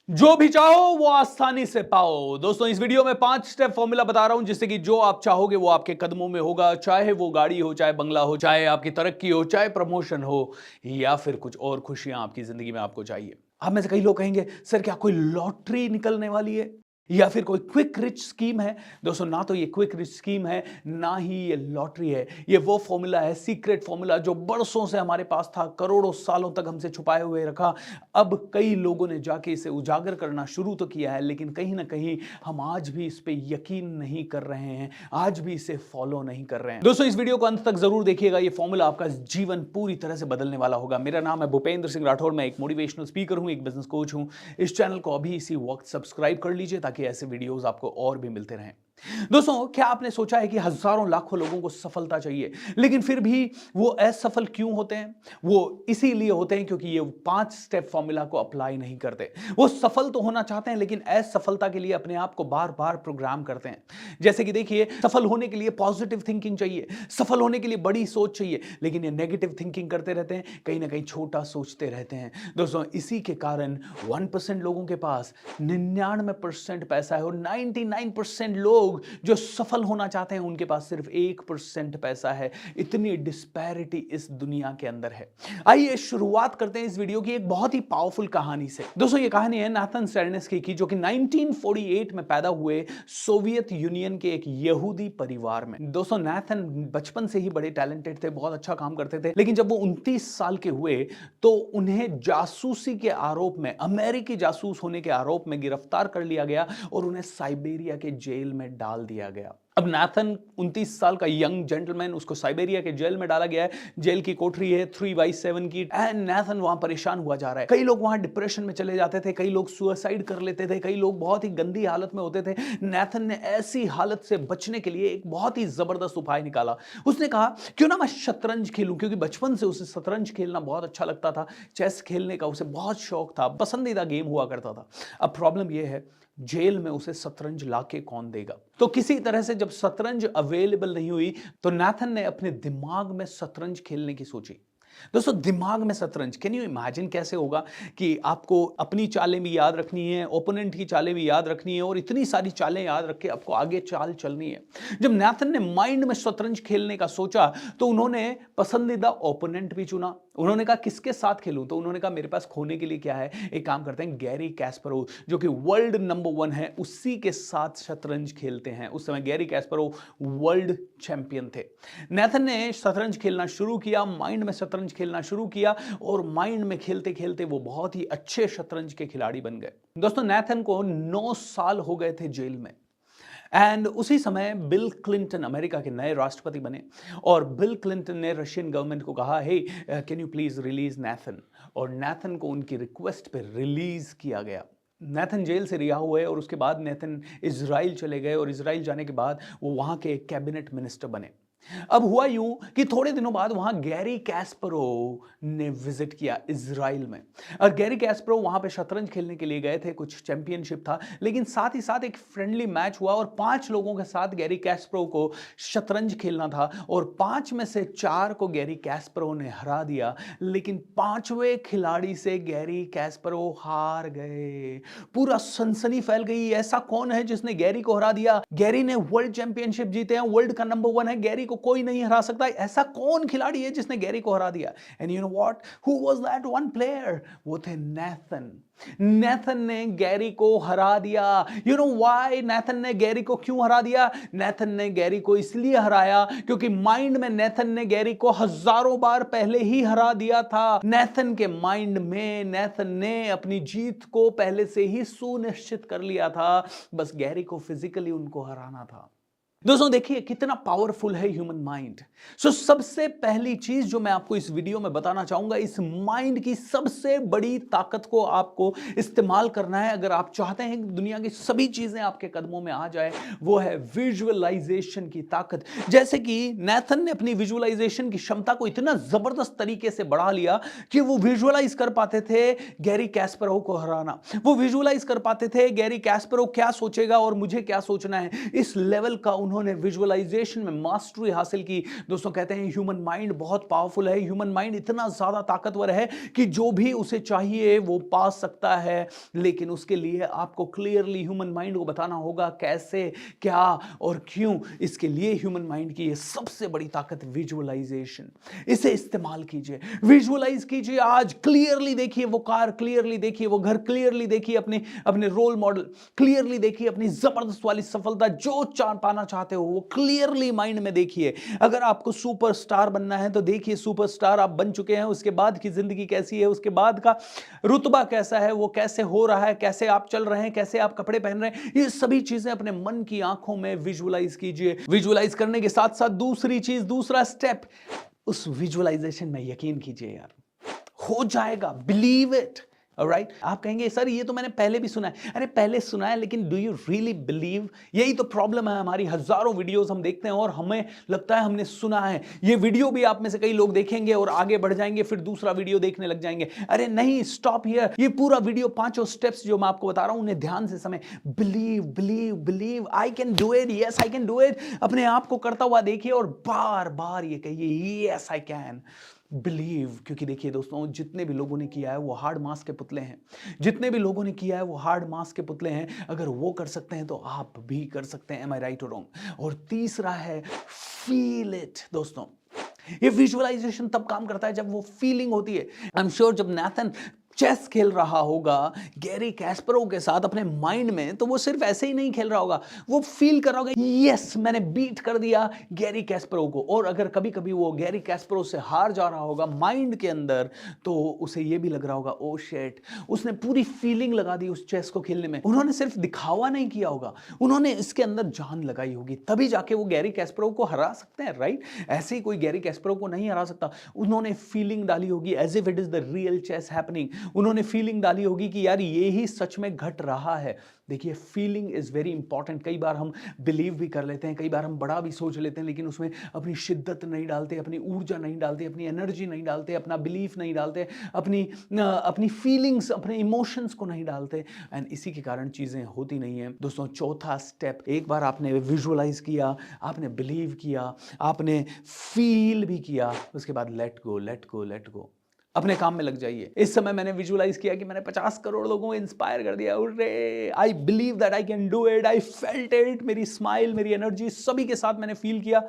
जो भी चाहो वो आसानी से पाओ। दोस्तों इस वीडियो में 5 स्टेप फॉर्मूला बता रहा हूं जिससे कि जो आप चाहोगे वो आपके कदमों में होगा, चाहे वो गाड़ी हो, चाहे बंगला हो, चाहे आपकी तरक्की हो, चाहे प्रमोशन हो या फिर कुछ और खुशियां आपकी जिंदगी में आपको चाहिए। आप में से कई लोग कहेंगे सर क्या कोई लॉटरी निकलने वाली है या फिर कोई क्विक रिच स्कीम है। दोस्तों ना तो ये क्विक रिच स्कीम है ना ही ये लॉटरी है। ये वो फॉर्मूला है, सीक्रेट फॉर्मूला जो बरसों से हमारे पास था, करोड़ों सालों तक हमसे छुपाए हुए रखा। अब कई लोगों ने जाके इसे उजागर करना शुरू तो किया है, लेकिन कहीं ना कहीं हम आज भी इस पे यकीन नहीं कर रहे हैं, आज भी इसे फॉलो नहीं कर रहे हैं। दोस्तों इस वीडियो को अंत तक जरूर देखिएगा, ये फॉर्मूला आपका जीवन पूरी तरह से बदलने वाला होगा। मेरा नाम है भूपेंद्र सिंह राठौर, मैं एक मोटिवेशनल स्पीकर हूं, एक बिजनेस कोच हूं। इस चैनल को अभी इसी वक्त सब्सक्राइब कर लीजिए ताकि ऐसे वीडियोस आपको और भी मिलते रहें। दोस्तों क्या आपने सोचा है कि हजारों लाखों लोगों को सफलता चाहिए, लेकिन फिर भी वो असफल क्यों होते हैं? वो इसीलिए होते हैं क्योंकि ये 5 स्टेप फॉर्मूला को अप्लाई नहीं करते। वो सफल तो होना चाहते हैं लेकिन असफलता के लिए अपने आप को बार बार प्रोग्राम करते हैं। जैसे कि देखिए, सफल होने के लिए पॉजिटिव थिंकिंग चाहिए, सफल होने के लिए बड़ी सोच चाहिए, लेकिन ये नेगेटिव थिंकिंग करते रहते हैं, कहीं ना कहीं छोटा सोचते रहते हैं। दोस्तों इसी के कारण 1% लोगों के पास 99% पैसा है और 99% लोग जो सफल होना चाहते हैं उनके पास सिर्फ 1% पैसा है। इतनी डिस्पैरिटी इस दुनिया के अंदर है। आइए शुरुआत करते हैं इस वीडियो की एक बहुत ही पावरफुल कहानी से। दोस्तों ये कहानी है नाथन सेरेन्स्की की, जो कि 1948 में पैदा हुए सोवियत यूनियन के एक यहूदी परिवार में। दोस्तों नाथन बचपन से ही बड़े टैलेंटेड थे, बहुत अच्छा काम करते थे, लेकिन जब वो 29 साल के हुए तो उन्हें जासूसी के आरोप में, अमेरिकी जासूस होने के आरोप में गिरफ्तार कर लिया गया और उन्हें साइबेरिया के जेल में डाल दिया गया। अब नाथन 29 साल का यंग जेंटलमैन, उसको साइबेरिया के जेल में डाला गया है। जेल की कोठरी है 3/7 की एंड नाथन वहां परेशान हुआ जा रहा है। कई लोग वहां डिप्रेशन में चले जाते थे, कई लोग सुसाइड कर लेते थे, कई लोग बहुत ही गंदी हालत में होते थे। नाथन ने ऐसी हालत से बचने के लिए एक बहुत ही जबरदस्त उपाय निकाला। उसने कहा क्यों ना मैं शतरंज खेलूं, क्योंकि बचपन से उसे शतरंज खेलना बहुत अच्छा लगता था, चेस खेलने का उसे बहुत शौक था, पसंदीदा गेम हुआ करता था। अब प्रॉब्लम यह है जेल में उसे शतरंज लाके कौन देगा? तो किसी तरह से जब शतरंज अवेलेबल नहीं हुई तो नाथन ने अपने दिमाग में शतरंज खेलने की सोची। दोस्तों दिमाग में शतरंज, कैन यू इमेजिन कैसे होगा कि आपको अपनी चालें भी याद रखनी है, ओपोनेंट की चालें भी याद रखनी है और इतनी सारी चालें याद रख के आपको आगे चाल चलनी है। जब नाथन ने माइंड में शतरंज खेलने का सोचा तो उन्होंने पसंदीदा ओपोनेंट भी चुना। उन्होंने कहा किसके साथ खेलूं? तो उन्होंने कहा मेरे पास खोने के लिए क्या है, एक काम करते हैं, गैरी कैस्परोव जो कि वर्ल्ड नंबर 1 है, उसी के साथ शतरंज खेलते हैं। उस समय गैरी कैस्परोव वर्ल्ड चैंपियन थे। नाथन ने शतरंज खेलना शुरू किया, माइंड में शतरंज खेलना शुरू किया और माइंड में खेलते खेलते वो बहुत ही अच्छे शतरंज के खिलाड़ी बन गए। दोस्तों नाथन को 9 साल हो गए थे जेल में एंड उसी समय बिल क्लिंटन अमेरिका के नए राष्ट्रपति बने और बिल क्लिंटन ने रशियन गवर्नमेंट को कहा hey can you please release Nathan, और नाथन को उनकी रिक्वेस्ट पे रिलीज किया गया। नाथन जेल से रिहा हुए और उसके बाद नाथन इजराइल चले गए और इजराइल जाने के बाद वो वहां के कैबिनेट मिनिस्टर बने। अब हुआ यूं कि थोड़े दिनों बाद वहां गैरी कैस्परोव ने विजिट किया इजराइल में, और गैरी कैस्परोव वहां पे शतरंज खेलने के लिए गए थे, कुछ चैंपियनशिप था, लेकिन साथ ही साथ एक फ्रेंडली मैच हुआ और 5 लोगों के साथ गैरी कैस्परोव को शतरंज खेलना था और 5 में से 4 को गैरी कैस्परोव ने हरा दिया, लेकिन 5वें खिलाड़ी से गैरी कैस्परोव हार गए। पूरा सनसनी फैल गई, ऐसा कौन है जिसने गैरी को हरा दिया? गैरी ने वर्ल्ड चैंपियनशिप जीते हैं, वर्ल्ड का नंबर 1 है, गैरी को कोई नहीं हरा सकता। ऐसा कौन खिलाड़ी है जिसने गैरी को हरा दिया? And you know what, who was that one player? वो थे नाथन। नाथन ने गैरी को हरा दिया। यू नो व्हाई नाथन ने गैरी को क्यों हरा दिया? नाथन ने गैरी को इसलिए हराया क्योंकि माइंड में नाथन ने गैरी को हजारों बार पहले ही हरा दिया था। नाथन के माइंड में नाथन ने अपनी जीत को पहले से ही सुनिश्चित कर लिया था, बस गैरी को फिजिकली उनको हराना था। दोस्तों देखिए कितना पावरफुल है ह्यूमन माइंड। सबसे पहली चीज जो मैं आपको इस वीडियो में बताना चाहूंगा, इस माइंड की सबसे बड़ी ताकत को आपको इस्तेमाल करना है अगर आप चाहते हैं कि दुनिया की सभी चीजें आपके कदमों में आ जाए, वो है विजुअलाइजेशन की ताकत। जैसे कि नाथन ने अपनी विजुअलाइजेशन की क्षमता को इतना जबरदस्त तरीके से बढ़ा लिया कि वो विजुअलाइज कर पाते थे गैरी कैस्परोव को हराना, वो विजुअलाइज कर पाते थे गैरी कैस्परोव क्या सोचेगा और मुझे क्या सोचना है। इस लेवल का उन्होंने विजुअलाइजेशन में मास्टरी हासिल की। दोस्तों कहते हैं ह्यूमन माइंड बहुत पावरफुल है, ह्यूमन माइंड इतना ज्यादा ताकतवर है कि जो भी उसे चाहिए वो पा सकता है, लेकिन उसके लिए आपको क्लियरली ह्यूमन माइंड को बताना होगा कैसे, क्या और क्यों। इसके लिए ह्यूमन माइंड की सबसे बड़ी ताकत विजुअलाइजेशन। इसे इस्तेमाल कीजिए, विजुअलाइज कीजिए। आज क्लियरली देखिए वो कार, क्लियरली देखिए वो घर, क्लियरली देखिए अपने अपने रोल मॉडल, क्लियरली देखिए अपनी जबरदस्त वाली सफलता, जो पाना चाहते हो वो क्लियरली माइंड में देखिए। अगर आपको सुपरस्टार बनना है तो देखिए सुपरस्टार आप बन चुके हैं, उसके बाद की जिंदगी कैसी है, उसके बाद का रुतबा कैसा है, वो कैसे हो रहा है, कैसे आप चल रहे हैं, कैसे आप कपड़े पहन रहे हैं, ये सभी चीजें अपने मन की आंखों में विजुअलाइज कीजिए। विजुअलाइज करने के साथ साथ दूसरी चीज, दूसरा स्टेप, उस विजुअलाइजेशन में यकीन कीजिए यार, हो जाएगा, बिलीव इट। ऑलराइट, आप कहेंगे सर ये तो मैंने पहले भी सुना है। अरे पहले सुना है, लेकिन डू यू रियली बिलीव? यही तो प्रॉब्लम है हमारी। हजारों वीडियोस हम देखते हैं और हमें लगता है हमने सुना है। ये वीडियो भी आप में से कई लोग देखेंगे और आगे बढ़ जाएंगे, फिर दूसरा वीडियो देखने लग जाएंगे। अरे नहीं, स्टॉप हियर। ये पूरा वीडियो, पांचों स्टेप्स जो मैं आपको बता रहा हूं, उन्हें ध्यान से समय। Believe believe believe, I can do it, yes I can do it. अपने आप को करता हुआ देखिए और बार बार ये कहिए, यस आई कैन बिलीव। क्योंकि देखिए दोस्तों, जितने भी लोगों ने किया है वो हार्ड मास के पुतले हैं। जितने भी लोगों ने किया है वो हार्ड मास के पुतले हैं। अगर वो कर सकते हैं तो आप भी कर सकते हैं। एम आई राइट और रॉन्ग? और तीसरा है फील इट। दोस्तों ये विजुअलाइजेशन तब काम करता है जब वो फीलिंग होती है। आई एम श्योर जब नाथन चेस खेल रहा होगा गैरी कैस्परोव के साथ अपने माइंड में, तो वो सिर्फ ऐसे ही नहीं खेल रहा होगा, वो फील कर रहा होगा, यस मैंने बीट कर दिया गैरी कैस्परोव को। और अगर कभी कभी वो गैरी कैस्परोव से हार जा रहा होगा माइंड के अंदर, तो उसे ये भी लग रहा होगा, ओ शिट, उसने पूरी फीलिंग लगा दी उस चेस को खेलने में। उन्होंने सिर्फ दिखावा नहीं किया होगा, उन्होंने इसके अंदर जान लगाई होगी, तभी जाके वो गैरी कैस्परोव को हरा सकते हैं। राइट, ऐसे ही कोई गैरी कैस्परोव को नहीं हरा सकता। उन्होंने फीलिंग डाली होगी, as if it is the real chess happening. उन्होंने फीलिंग डाली होगी कि यार ये ही सच में घट रहा है। देखिए फीलिंग इज वेरी इंपॉर्टेंट। कई बार हम बिलीव भी कर लेते हैं, कई बार हम बड़ा भी सोच लेते हैं, लेकिन उसमें अपनी शिद्दत नहीं डालते, अपनी ऊर्जा नहीं डालते, अपनी एनर्जी नहीं डालते, अपना बिलीफ नहीं डालते, अपनी फीलिंग्स, अपने इमोशंस को नहीं डालते, एंड इसी के कारण चीजें होती नहीं है। दोस्तों चौथा स्टेप, एक बार आपने विजुअलाइज किया, आपने बिलीव किया, आपने फील भी किया, उसके बाद let go, let go, let go. अपने काम में लग जाइए। इस समय मैंने विजुअलाइज किया कि मैंने 50 करोड़ लोगों को इंस्पायर कर दिया। I believe that I can do it, I felt it. मेरी स्माइल, मेरी एनर्जी सभी के साथ मैंने फील किया।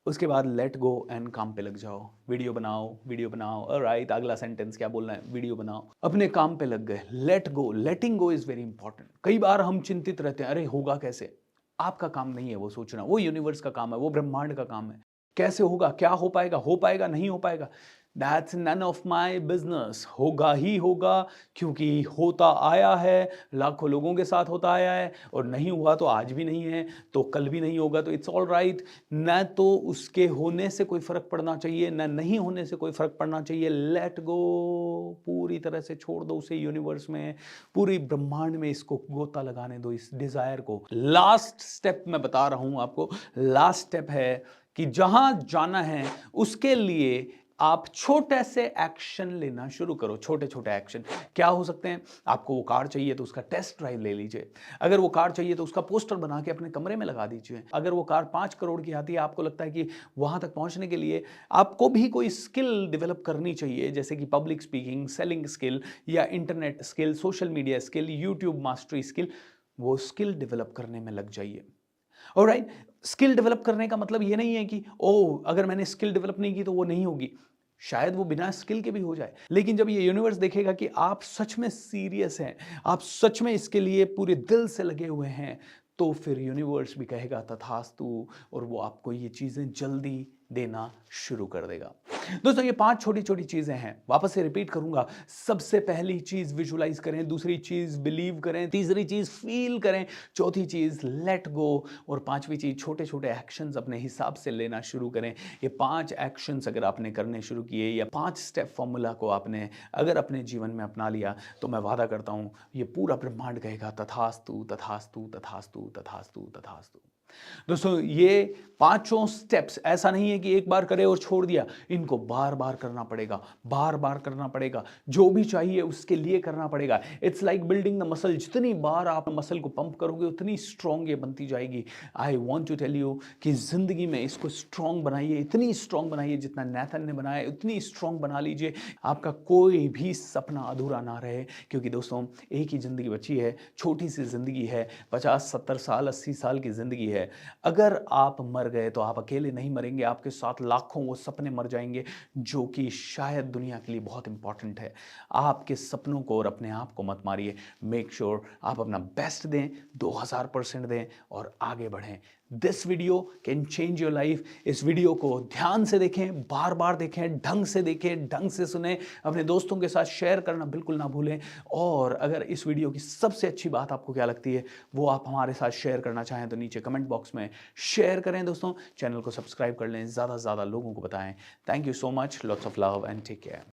उसके बाद लेट गो एंड काम पे लग जाओ। वीडियो बनाओ, वीडियो बनाओ। ऑलराइट, अगला सेंटेंस क्या बोलना है? वीडियो बनाओ। अपने काम पे लग गए। Let go, letting go is very important. कई बार हम चिंतित रहते हैं, अरे होगा कैसे? आपका काम नहीं है वो सोचना, वो यूनिवर्स का काम है, वो ब्रह्मांड का काम है। कैसे होगा, क्या हो पाएगा, नहीं हो पाएगा, that's none of my business. होगा ही होगा, क्योंकि होता आया है, लाखों लोगों के साथ होता आया है, और नहीं हुआ तो आज भी नहीं है, तो कल भी नहीं होगा, तो इट्स ऑल राइट। न तो उसके होने से कोई फर्क पड़ना चाहिए, न नहीं होने से कोई फर्क पड़ना चाहिए। लेट गो, पूरी तरह से छोड़ दो उसे यूनिवर्स में, पूरी ब्रह्मांड में इसको गोता लगाने दो, इस डिजायर को। लास्ट स्टेप मैं बता रहा हूं आपको, लास्ट स्टेप है कि जहां जाना है उसके लिए आप छोटे से एक्शन लेना शुरू करो। छोटे छोटे एक्शन क्या हो सकते हैं? आपको वो कार चाहिए तो उसका टेस्ट ड्राइव ले लीजिए। अगर वो कार चाहिए तो उसका पोस्टर बना के अपने कमरे में लगा दीजिए। अगर वो कार 5 करोड़ की आती है, आपको लगता है कि वहां तक पहुंचने के लिए आपको भी कोई स्किल डेवलप करनी चाहिए, जैसे कि पब्लिक स्पीकिंग, सेलिंग स्किल, या internet skill, social media skill, YouTube mastery skill, वो स्किल डेवलप करने में लग जाइए। ऑलराइट, स्किल डेवलप करने का मतलब ये नहीं है कि अगर मैंने स्किल डेवलप नहीं की तो वो नहीं होगी। शायद वो बिना स्किल के भी हो जाए, लेकिन जब ये यूनिवर्स देखेगा कि आप सच में सीरियस हैं, आप सच में इसके लिए पूरे दिल से लगे हुए हैं, तो फिर यूनिवर्स भी कहेगा तथास्तु, और वो आपको ये चीजें जल्दी देना शुरू कर देगा। दोस्तों ये 5 छोटी छोटी चीजें हैं, वापस से रिपीट करूंगा। सबसे पहली चीज विजुलाइज करें, दूसरी चीज बिलीव करें, तीसरी चीज फील करें, चौथी चीज लेट गो, और पांचवी चीज छोटे छोटे एक्शंस अपने हिसाब से लेना शुरू करें। ये 5 एक्शंस अगर आपने करने शुरू किए, या 5 स्टेप फॉर्मूला को आपने अगर अपने जीवन में अपना लिया, तो मैं वादा करता हूं ये पूरा ब्रह्मांड कहेगा तथास्तु, तथास्तु, तथास्तु, तथास्तु, तथास्तु। दोस्तों ये पांचों स्टेप्स ऐसा नहीं है कि एक बार करे और छोड़ दिया, इनको बार बार करना पड़ेगा, बार बार करना पड़ेगा, जो भी चाहिए उसके लिए करना पड़ेगा। It's like building the muscle, जितनी बार आप मसल को पंप करोगे उतनी स्ट्रांग ये बनती जाएगी। I want to tell you कि जिंदगी में इसको स्ट्रांग बनाइए, इतनी स्ट्रांग बनाइए जितना नेथन ने बनाया, उतनी स्ट्रांग बना लीजिए। आपका कोई भी सपना अधूरा ना रहे, क्योंकि दोस्तों एक ही जिंदगी बची है, छोटी सी जिंदगी है, 50 70 साल 80 साल की जिंदगी है। अगर आप मर गए तो आप अकेले नहीं मरेंगे, आपके साथ लाखों वो सपने मर जाएंगे जो कि शायद दुनिया के लिए बहुत इंपॉर्टेंट है। आपके सपनों को और अपने आप को मत मारिए। मेक श्योर आप अपना बेस्ट दें, 2000% दें और आगे बढ़ें। This video can change your life. इस वीडियो को ध्यान से देखें, बार बार देखें, ढंग से देखें, ढंग से सुने, अपने दोस्तों के साथ शेयर करना बिल्कुल ना भूलें। और अगर इस वीडियो की सबसे अच्छी बात आपको क्या लगती है वो आप हमारे साथ शेयर करना चाहें तो नीचे कमेंट बॉक्स में शेयर करें। दोस्तों चैनल को सब्सक्राइब कर लें, ज़्यादा से ज़्यादा लोगों को बताएं। Thank you so much, lots of love and take care.